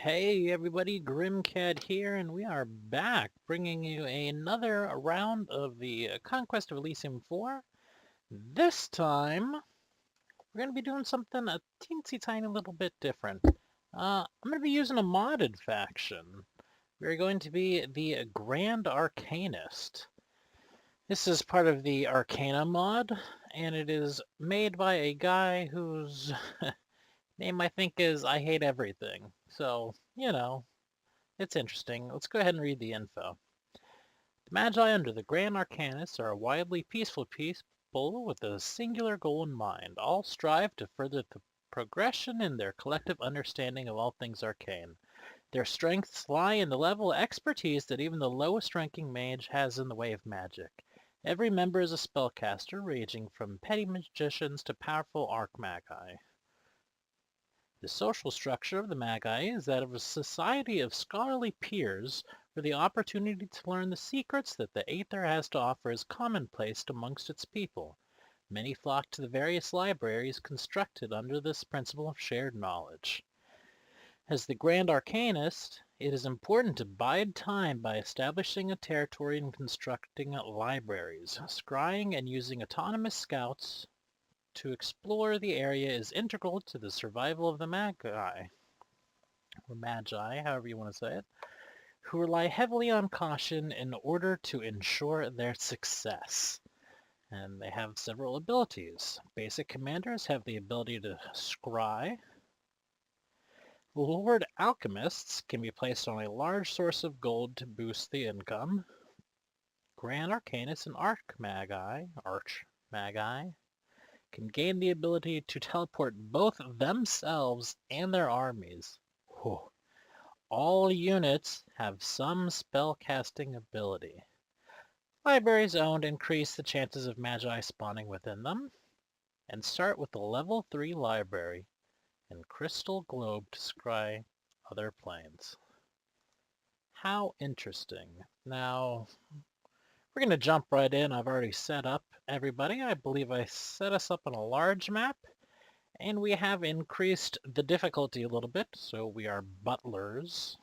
Hey everybody, Grimcat here, and we are back bringing you another round of the Conquest of Elysium 4. This time, we're going to be doing something a teensy tiny little bit different. I'm going to be using a modded faction. We're going to be the Grand Arcanist. This is part of the Arcana mod, and it is made by a guy whose name I think is I Hate Everything. So, it's interesting. Let's go ahead and read the info. The Magi under the Grand Arcanists are a widely peaceful people with a singular goal in mind. All strive to further the progression in their collective understanding of all things arcane. Their strengths lie in the level of expertise that even the lowest ranking mage has in the way of magic. Every member is a spellcaster, ranging from petty magicians to powerful archmagi. The social structure of the Magi is that of a society of scholarly peers where the opportunity to learn the secrets that the Aether has to offer is commonplace amongst its people. Many flock to the various libraries constructed under this principle of shared knowledge. As the Grand Arcanist, it is important to bide time by establishing a territory and constructing libraries. Scrying and using autonomous scouts to explore the area is integral to the survival of the Magi, or Magi, however you want to say it, who rely heavily on caution in order to ensure their success. And they have several abilities. Basic commanders have the ability to scry. Lord alchemists can be placed on a large source of gold to boost the income. Grand Arcanists and Archmagi can gain the ability to teleport both themselves and their armies. Whew. All units have some spellcasting ability. Libraries owned increase the chances of magi spawning within them, and start with the level 3 library and crystal globe to scry other planes. How interesting. Now, we're going to jump right in. I've already set up everybody. I believe I set us up on a large map, and we have increased the difficulty a little bit, so we are butlers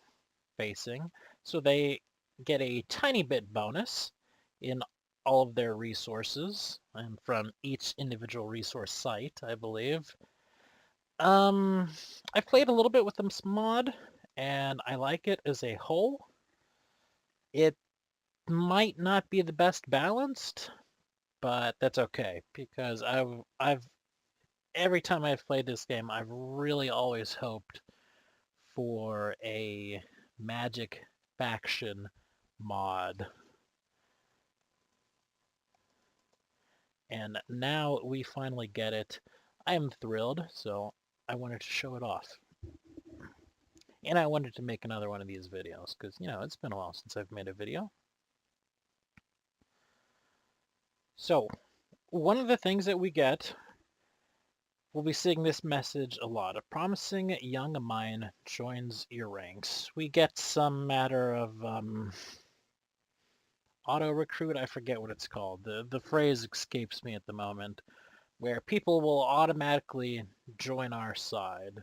facing, so they get a tiny bit bonus in all of their resources, and from each individual resource site, I believe. I've played a little bit with this mod, and I like it as a whole. It might not be the best balanced, but that's okay, because I've every time I've played this game, I've really always hoped for a magic faction mod. And now we finally get it. I am thrilled, so I wanted to show it off. And I wanted to make another one of these videos, because, it's been a while since I've made a video. So, one of the things that we get, we'll be seeing this message a lot. A promising young mine joins your ranks. We get some matter of auto-recruit, I forget what it's called. The phrase escapes me at the moment, where people will automatically join our side.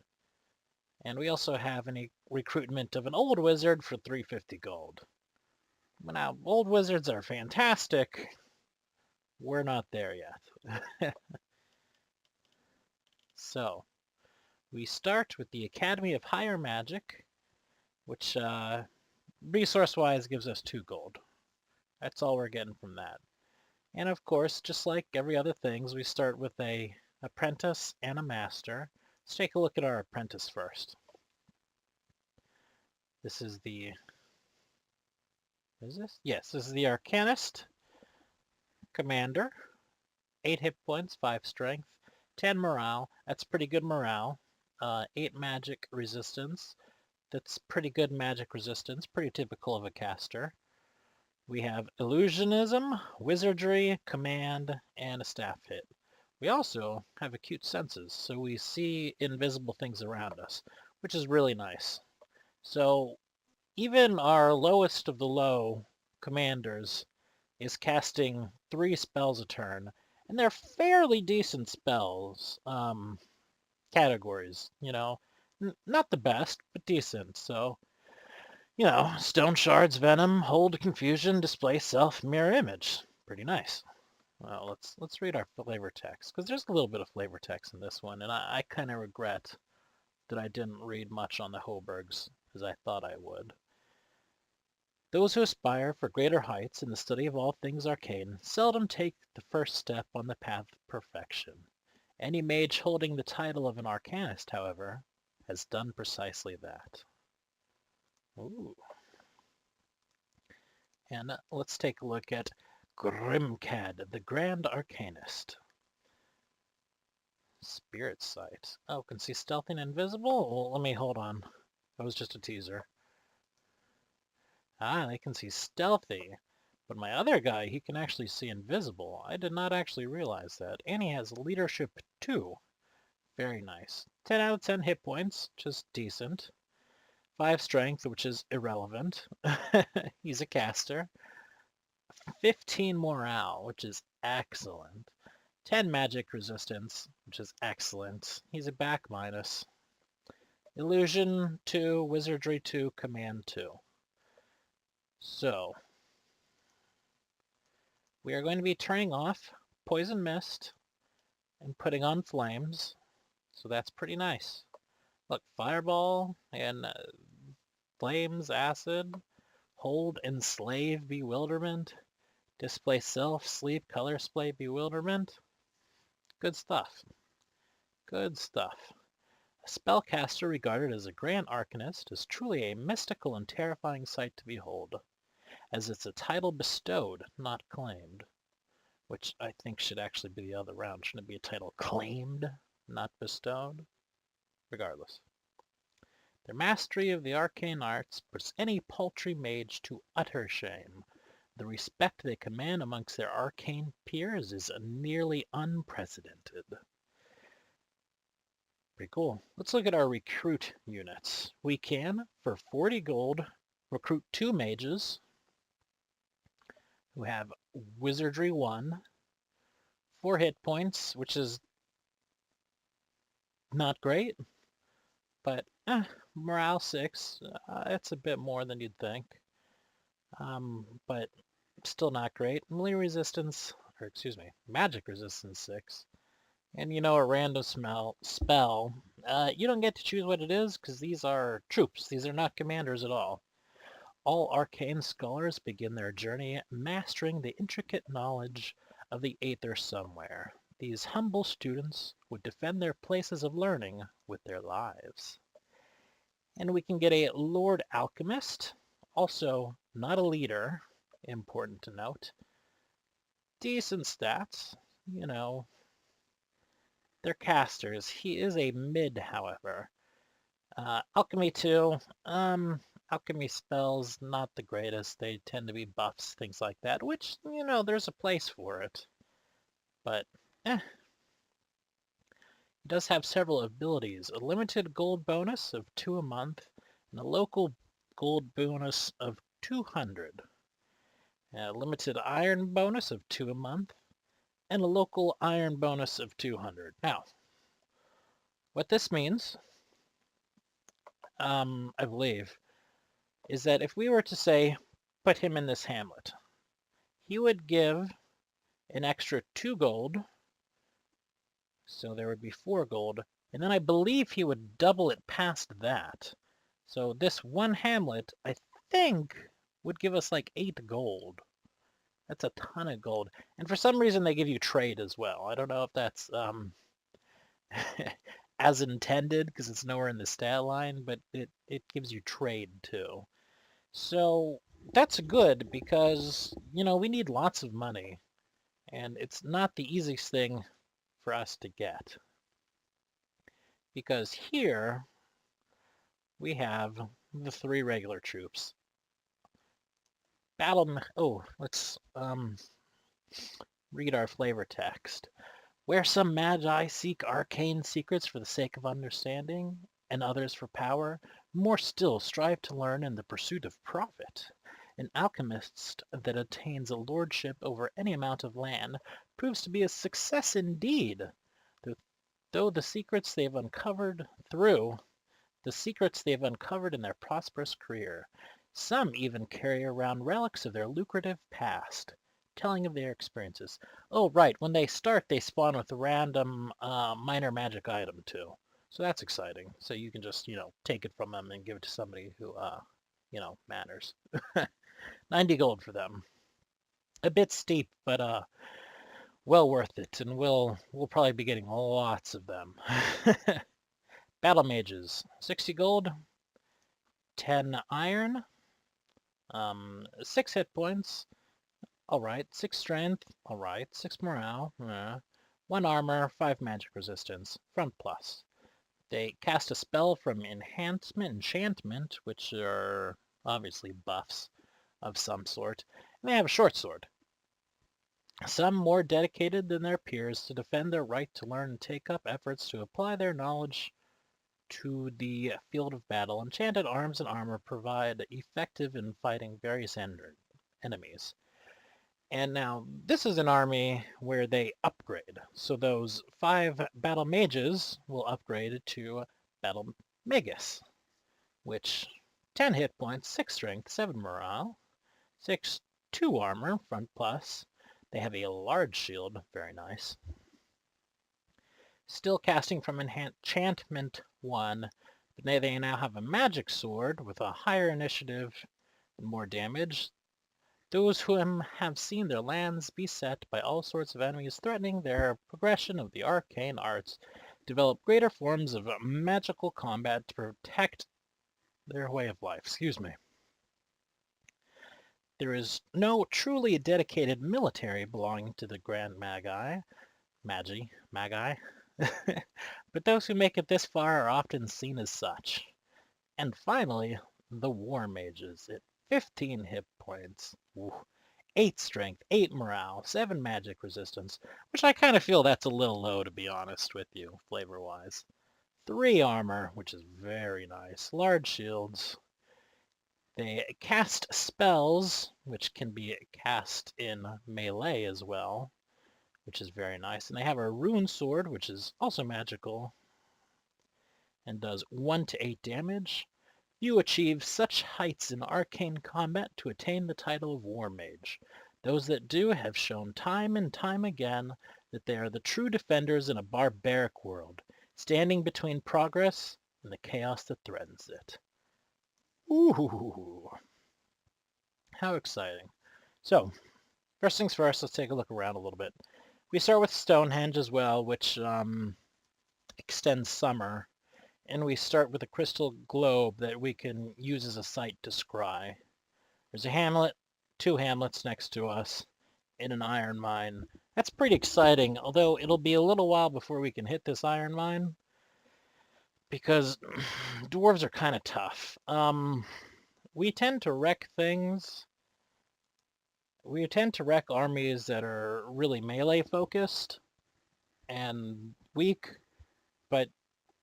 And we also have any recruitment of an old wizard for 350 gold. Now, old wizards are fantastic. We're not there yet. So, we start with the Academy of Higher Magic, which resource-wise gives us 2 gold. That's all we're getting from that. And of course, just like every other things, we start with a apprentice and a master. Let's take a look at our apprentice first. This is the... What is this? Yes, this is the Arcanist Commander. 8 hit points, 5 strength, 10 morale. That's pretty good morale. 8 magic resistance. That's pretty good magic resistance. Pretty typical of a caster. We have illusionism, wizardry, command, and a staff hit. We also have acute senses, so we see invisible things around us, which is really nice. So even our lowest of the low commanders is casting 3 spells a turn, and they're fairly decent spells, categories, Not the best, but decent. So, stone shards, venom, hold, confusion, display, self, mirror image. Pretty nice. Well, let's read our flavor text, because there's a little bit of flavor text in this one, and I kind of regret that I didn't read much on the Hobergs as I thought I would. Those who aspire for greater heights in the study of all things arcane seldom take the first step on the path of perfection. Any mage holding the title of an Arcanist, however, has done precisely that. Ooh. And let's take a look at Grimcad, the Grand Arcanist. Spirit Sight. Oh, can see stealthy and invisible? Well, let me hold on. That was just a teaser. Ah, they can see stealthy. But my other guy, he can actually see invisible. I did not actually realize that. And he has leadership 2. Very nice. 10 out of 10 hit points, just decent. 5 strength, which is irrelevant. He's a caster. 15 morale, which is excellent. 10 magic resistance, which is excellent. He's a back minus. Illusion 2, Wizardry 2, Command 2. So, we are going to be turning off Poison Mist and putting on Flames. So that's pretty nice. Look, Fireball and Flames, Acid, Hold, Enslave, Bewilderment, Display Self, Sleep, Color Splay, Bewilderment. Good stuff. Good stuff. A spellcaster regarded as a grand arcanist is truly a mystical and terrifying sight to behold, as it's a title bestowed, not claimed. Which I think should actually be the other round. Shouldn't it be a title claimed, not bestowed? Regardless. Their mastery of the arcane arts puts any paltry mage to utter shame. The respect they command amongst their arcane peers is nearly unprecedented. Pretty cool. Let's look at our recruit units. We can, for 40 gold, recruit 2 mages who have Wizardry 1, 4 hit points, which is not great, but morale 6. It's a bit more than you'd think, but still not great. Melee resistance, magic resistance 6. And a random spell. You don't get to choose what it is because these are troops. These are not commanders at all. All arcane scholars begin their journey mastering the intricate knowledge of the Aether somewhere. These humble students would defend their places of learning with their lives. And we can get a Lord Alchemist, also not a leader, important to note. Decent stats, they're casters. He is a mid, however. Alchemy 2, alchemy spells, not the greatest. They tend to be buffs, things like that, which, there's a place for it. But, He does have several abilities. A limited gold bonus of 2 a month, and a local gold bonus of 200. A limited iron bonus of 2 a month, and a local iron bonus of 200. Now, what this means, I believe, is that if we were to say, put him in this hamlet, he would give an extra 2 gold, so there would be 4 gold, and then I believe he would double it past that. So this one hamlet, I think, would give us like 8 gold. That's a ton of gold. And for some reason they give you trade as well. I don't know if that's as intended because it's nowhere in the stat line, but it gives you trade too. So that's good because, we need lots of money. And it's not the easiest thing for us to get. Because here we have the 3 regular troops. Let's read our flavor text. Where some magi seek arcane secrets for the sake of understanding, and others for power, more still strive to learn in the pursuit of profit. An alchemist that attains a lordship over any amount of land proves to be a success indeed, though the secrets they've uncovered through the secrets they've uncovered in their prosperous career. Some even carry around relics of their lucrative past, telling of their experiences. Oh, right, when they start, they spawn with a random minor magic item, too. So that's exciting. So you can just, take it from them and give it to somebody who, matters. 90 gold for them. A bit steep, but well worth it, and we'll probably be getting lots of them. Battle mages, 60 gold, 10 iron, 6 hit points, alright, 6 strength, alright, 6 morale, 1 armor, 5 magic resistance, front plus. They cast a spell from enchantment, which are obviously buffs of some sort, and they have a short sword. Some more dedicated than their peers to defend their right to learn and take up efforts to apply their knowledge to the field of battle. Enchanted arms and armor provide effective in fighting various enemies. And now this is an army where they upgrade. So those 5 battle mages will upgrade to battle magus, which 10 hit points, 6 strength, 7 morale, 2 armor, front plus. They have a large shield, very nice. Still casting from enchantment 1, but they now have a magic sword with a higher initiative and more damage. Those who have seen their lands beset by all sorts of enemies threatening their progression of the arcane arts develop greater forms of magical combat to protect their way of life. There is no truly dedicated military belonging to the Grand Magi, but those who make it this far are often seen as such. And finally, the War Mages at 15 hit points, 8 strength, 8 morale, 7 magic resistance, which I kind of feel that's a little low, to be honest with you, flavor-wise. 3 armor, which is very nice, large shields. They cast spells, which can be cast in melee as well, which is very nice. And they have a rune sword, which is also magical and does 1 to 8 damage. You achieve such heights in arcane combat to attain the title of War Mage. Those that do have shown time and time again that they are the true defenders in a barbaric world, standing between progress and the chaos that threatens it. Ooh, how exciting. So, first things first, let's take a look around a little bit. We start with Stonehenge as well, which extends summer. And we start with a crystal globe that we can use as a site to scry. There's a hamlet, 2 hamlets next to us, in an iron mine. That's pretty exciting, although it'll be a little while before we can hit this iron mine, because dwarves are kind of tough. We tend to wreck things. We tend to wreck armies that are really melee focused and weak, but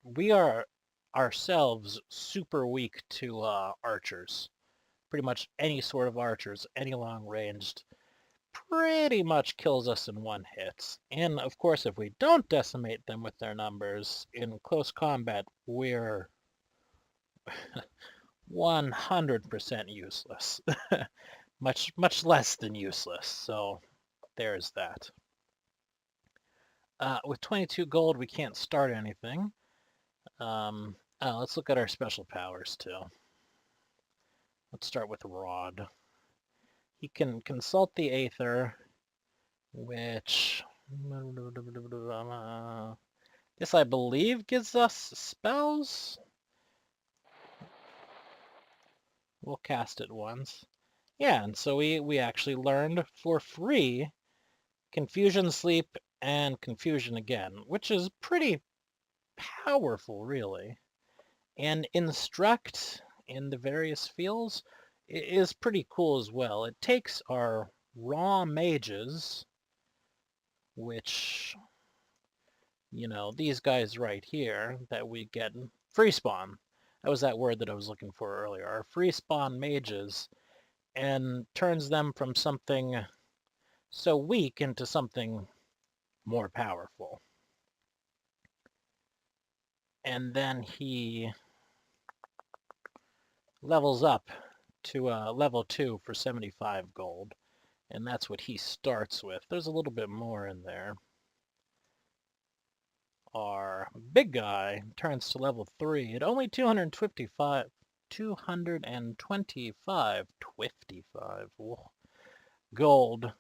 we are ourselves super weak to archers. Pretty much any sort of archers, any long-ranged, pretty much kills us in 1 hit. And of course, if we don't decimate them with their numbers in close combat, we're 100% useless. much less than useless. So there's that. With 22 gold, we can't start anything. Let's look at our special powers too. Let's start with Rod. He can consult the Aether, which this I believe gives us spells. We'll cast it once. Yeah, and so we actually learned for free Confusion Sleep and Confusion Again, which is pretty powerful, really. And Instruct in the various fields is pretty cool as well. It takes our raw mages, which, these guys right here that we get free spawn. That was that word that I was looking for earlier. Our free spawn mages, and turns them from something so weak into something more powerful. And then he levels up to level 2 for 75 gold. And that's what he starts with. There's a little bit more in there. Our big guy turns to level 3 at only 225 gold.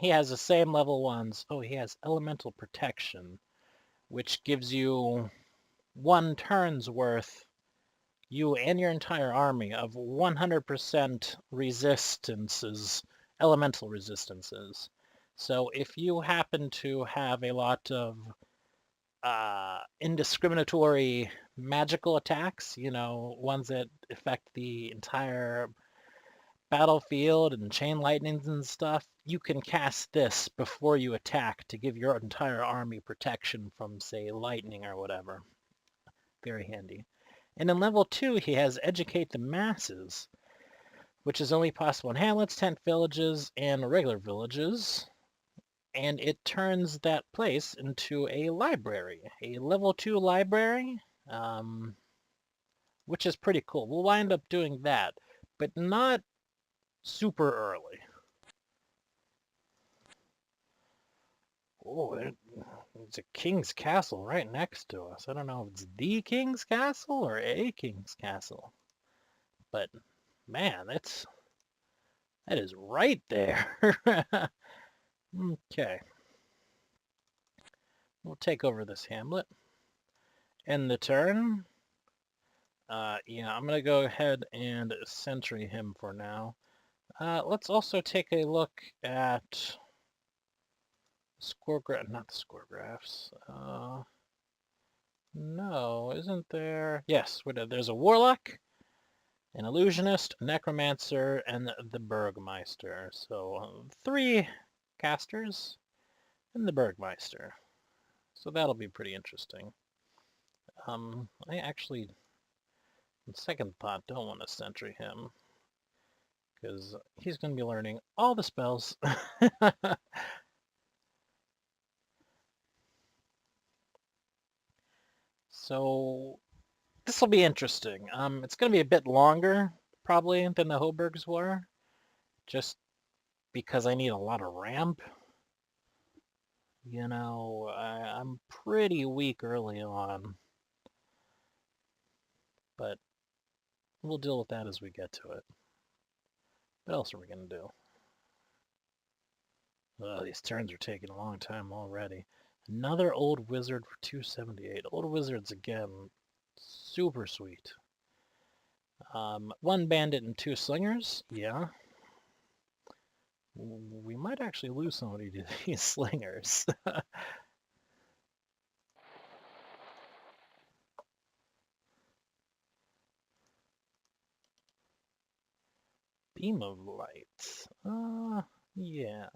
He has the same level ones. Oh, he has elemental protection, which gives you 1 turn's worth, you and your entire army, of 100% resistances, elemental resistances. So if you happen to have a lot of indiscriminatory magical attacks, you know, ones that affect the entire battlefield and chain lightnings and stuff, you can cast this before you attack to give your entire army protection from, say, lightning or whatever. Very handy. And in level 2, he has Educate the Masses, which is only possible in hamlets, tent villages, and regular villages. And it turns that place into a library, a level 2 library, which is pretty cool. We'll wind up doing that, but not super early. Oh, there's a king's castle right next to us. I don't know if it's the king's castle or a king's castle, but man, that is right there. Okay. We'll take over this hamlet. End the turn. Yeah, I'm going to go ahead and sentry him for now. Let's also take a look at not the score graphs. No, isn't there? Yes, there's a warlock, an illusionist, a necromancer, and the Burgmeister. So 3 casters and the Burgmeister. So that'll be pretty interesting. I actually, on second thought, don't want to sentry him, because he's going to be learning all the spells. So this will be interesting. It's going to be a bit longer, probably, than the Hoburgs were, just because I need a lot of ramp. You know, I'm pretty weak early on, but we'll deal with that as we get to it. What else are we going to do? Oh, these turns are taking a long time already. Another old wizard for 278. Old wizards again, super sweet. 1 bandit and 2 slingers, yeah. We might actually lose somebody to these slingers. Beam of light. Yeah.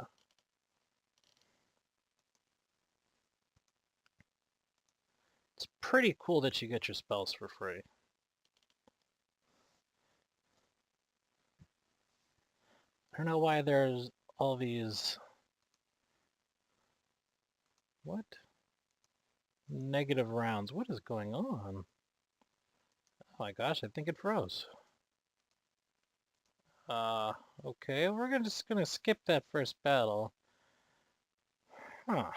It's pretty cool that you get your spells for free. I don't know why there's all these... What? Negative rounds. What is going on? Oh my gosh, I think it froze. Okay, we're just gonna skip that first battle. Huh.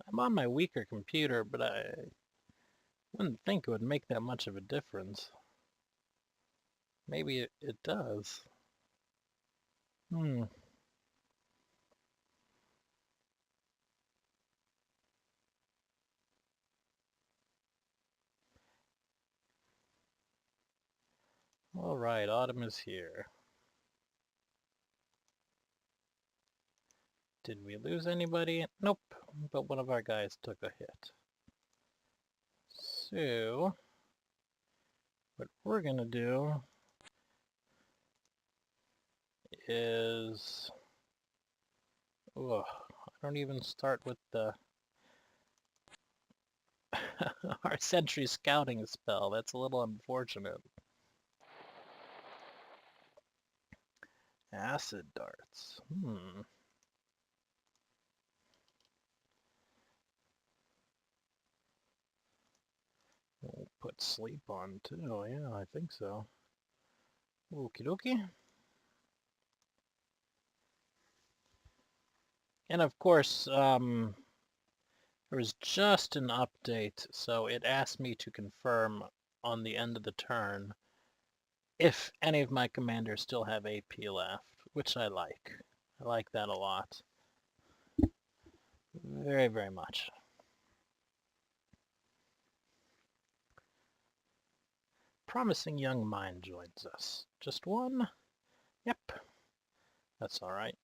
I'm on my weaker computer, but I wouldn't think it would make that much of a difference. Maybe it does. Alright, autumn is here. Did we lose anybody? Nope, but one of our guys took a hit. So, what we're gonna do is... Ugh, I don't even start with the... our sentry scouting spell. That's a little unfortunate. Acid darts. put sleep on too. Yeah, I think so. Okie dokie. And of course, there was just an update, so it asked me to confirm on the end of the turn if any of my commanders still have AP left, which I like. I like that a lot. Very, very much. Promising young mind joins us. Just one? Yep. That's alright.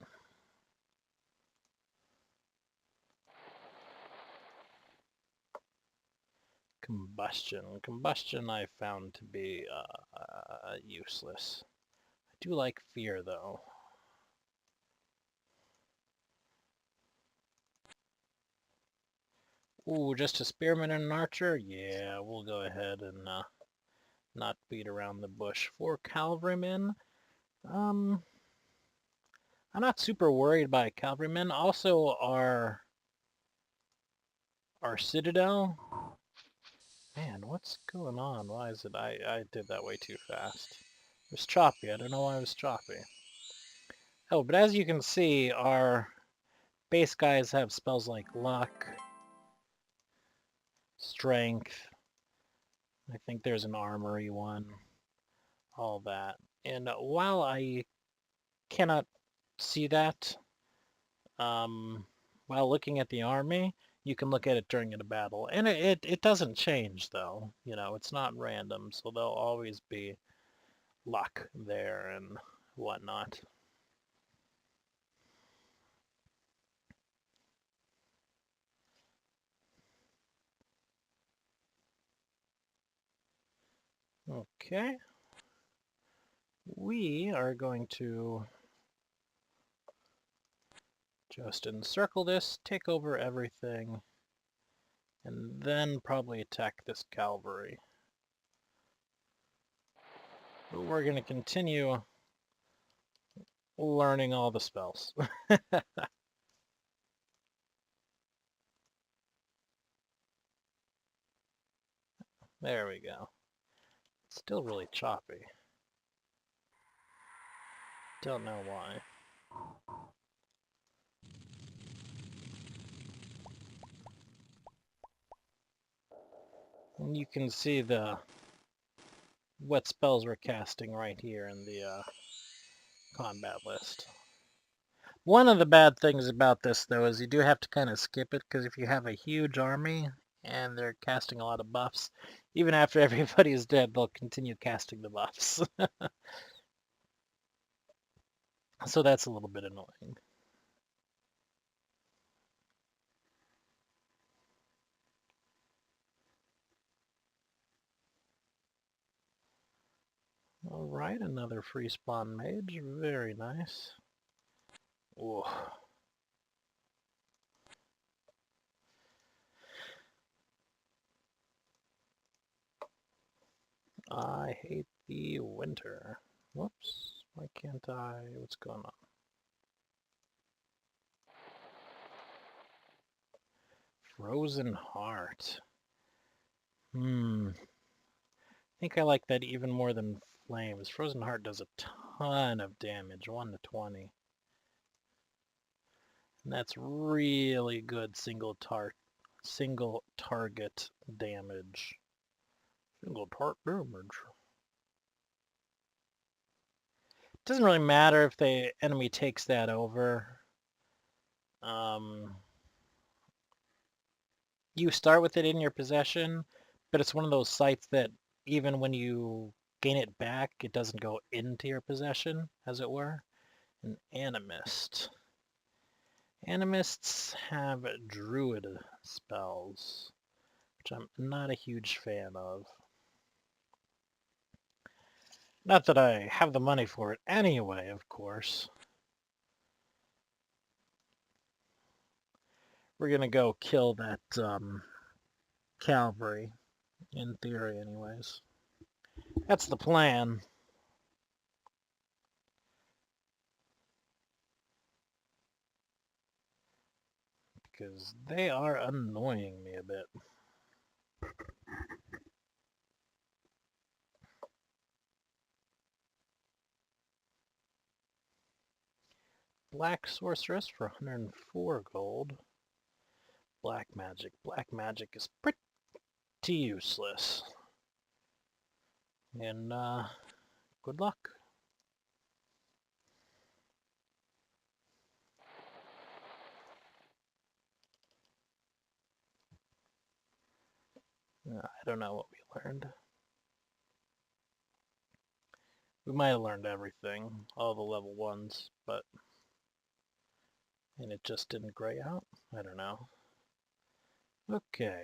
Combustion. Combustion I found to be useless. I do like fear, though. Ooh, just a spearman and an archer? Yeah, we'll go ahead and not beat around the bush. 4 cavalrymen? I'm not super worried by cavalrymen. Also, our citadel. Man, what's going on? Why is it? I did that way too fast. It was choppy. I don't know why it was choppy. Oh, but as you can see, our base guys have spells like luck, strength. I think there's an armory one. All that. And while I cannot see that, while looking at the army, you can look at it during a battle. And it doesn't change, though. You know, it's not random, so there'll always be luck there and whatnot. Okay. We are going to just encircle this, take over everything, and then probably attack this cavalry. But we're going to continue learning all the spells. There we go. Still really choppy. Don't know why. And you can see what spells we're casting right here in the combat list. One of the bad things about this, though, is you do have to kind of skip it, because if you have a huge army and they're casting a lot of buffs, even after everybody is dead, they'll continue casting the buffs. So that's a little bit annoying. Alright, another free spawn mage. Very nice. Ooh. I hate the winter. Whoops. Why can't I? What's going on? Frozen Heart. I think I like that even more than Flames. Frozen Heart does a ton of damage, 1 to 20. And that's really good single target damage. Single target damage. Doesn't really matter if the enemy takes that over. You start with it in your possession, but it's one of those sites that even when you gain it back, it doesn't go into your possession, as it were. An Animist. Animists have druid spells, which I'm not a huge fan of. Not that I have the money for it anyway, of course. We're gonna go kill that cavalry, in theory anyways. That's the plan. Because they are annoying me a bit. Black Sorceress for 104 gold. Black Magic. Black Magic is pretty useless. And, good luck. I don't know what we learned. We might have learned everything, all the level 1s, but... and it just didn't gray out? I don't know. Okay.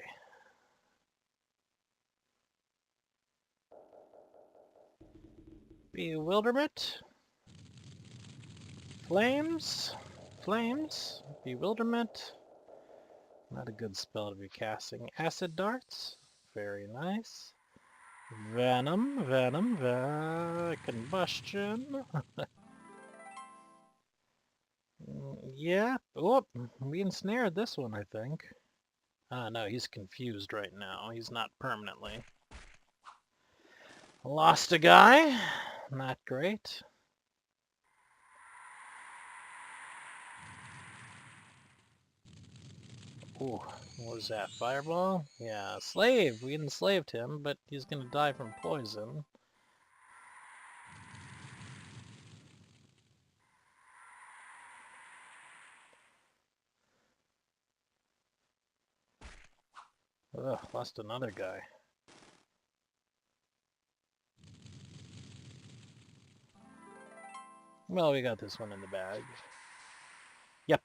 Bewilderment. Flames. Flames. Bewilderment. Not a good spell to be casting. Acid darts. Very nice. Venom. Combustion. Yeah. Oh, we ensnared this one, I think. No, he's confused right now. He's not permanently. Lost a guy. Not great. Ooh, what was that? Fireball? Yeah, slave! We enslaved him, but he's gonna die from poison. Ugh, lost another guy. Well, we got this one in the bag. Yep.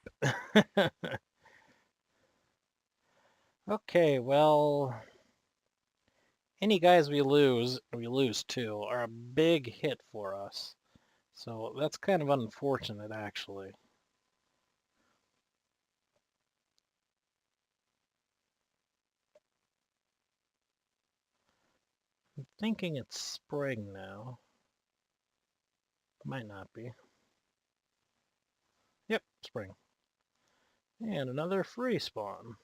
Okay, well... any guys we lose too, are a big hit for us. So that's kind of unfortunate, actually. I'm thinking it's spring now. Might not be. Yep, spring. And another free spawn.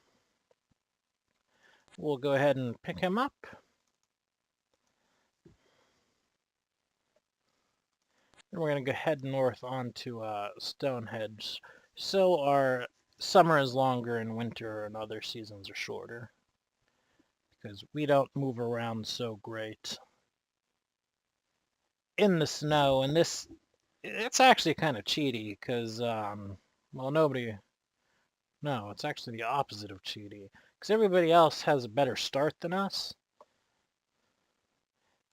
We'll go ahead and pick him up. And we're going to go head north onto Stonehenge. So our summer is longer and winter and other seasons are shorter. Because we don't move around so great in the snow. And this, it's actually kind of cheaty because, well, no, it's actually the opposite of cheaty. Because everybody else has a better start than us.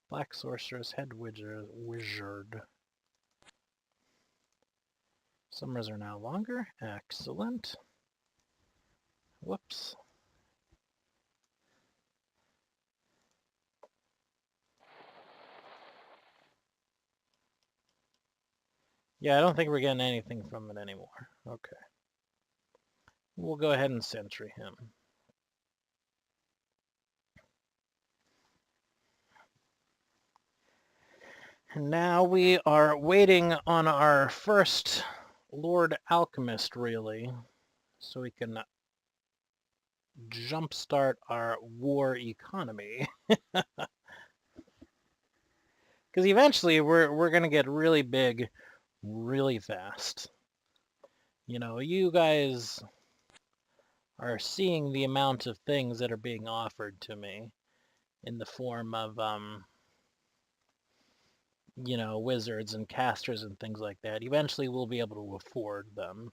Black Sorceress, Head Wizard. Summers are now longer. Excellent. Whoops. Yeah, I don't think we're getting anything from it anymore. Okay. We'll go ahead and sentry him. And now we are waiting on our first Lord Alchemist, really, so we can jumpstart our war economy. Because eventually we're going to get really big really fast. You know, you guys are seeing the amount of things that are being offered to me in the form of, you know, wizards and casters and things like that. Eventually we'll be able to afford them.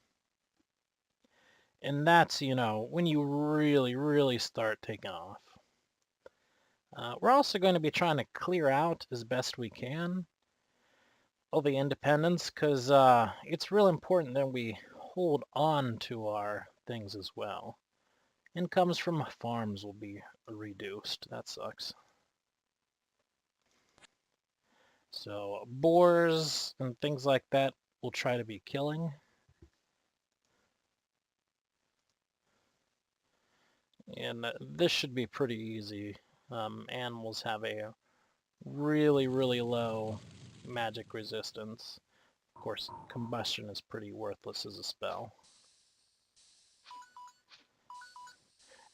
And that's, you know, when you really, really start taking off. We're also going to be trying to clear out as best we can all the independents, because it's real important that we hold on to our things as well. Incomes from farms will be reduced. That sucks. So boars and things like that we'll try to be killing. And this should be pretty easy. Animals have a really, really low magic resistance. Of course, combustion is pretty worthless as a spell.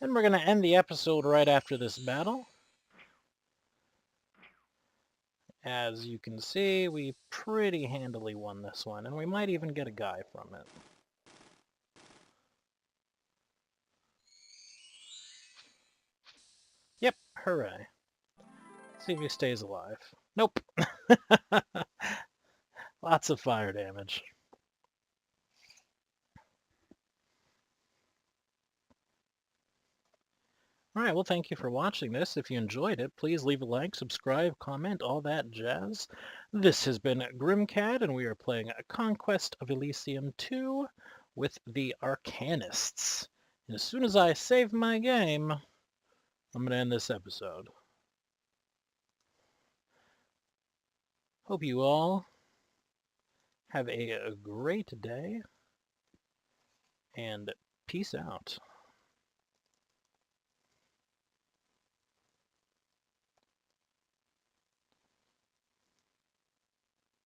And we're going to end the episode right after this battle. As you can see, we pretty handily won this one, and we might even get a guy from it. Yep, hooray. See if he stays alive. Nope. Lots of fire damage. Alright, well thank you for watching this. If you enjoyed it, please leave a like, subscribe, comment, all that jazz. This has been Grimcad, and we are playing Conquest of Elysium 2 with the Arcanists. And as soon as I save my game, I'm going to end this episode. Hope you all have a great day, and peace out.